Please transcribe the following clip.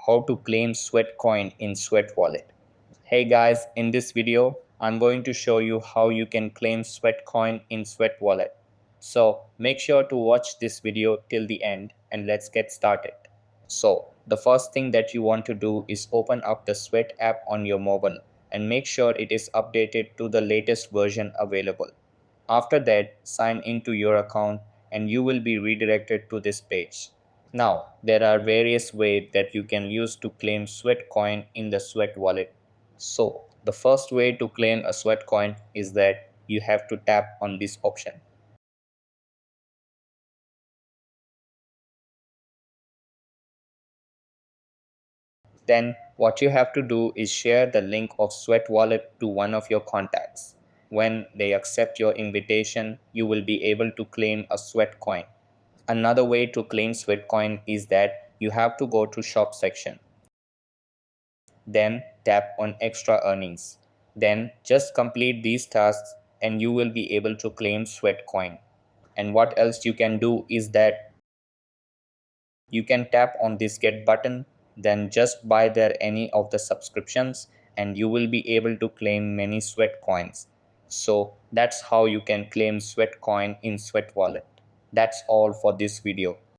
how to claim Sweatcoin in Sweat Wallet. Hey guys, in this video, I'm going to show you how you can claim Sweatcoin in Sweat Wallet. So make sure to watch this video till the end and let's get started. So the first thing that you want to do is open up the Sweat app on your mobile and make sure it is updated to the latest version available. After that, sign into your account and you will be redirected to this page. Now, there are various ways that you can use to claim Sweatcoin in the Sweat wallet. So, the first way to claim a Sweatcoin is that you have to tap on this option. Then, what you have to do is share the link of Sweat wallet to one of your contacts. When they accept your invitation, you will be able to claim a Sweatcoin. Another way to claim Sweatcoin is that you have to go to shop section. Then tap on extra earnings. Then just complete these tasks and you will be able to claim Sweatcoin. And what else you can do is that you can tap on this get button, then just buy there any of the subscriptions and you will be able to claim many Sweat coins. So that's how you can claim Sweat coin in Sweat wallet. That's all for this video.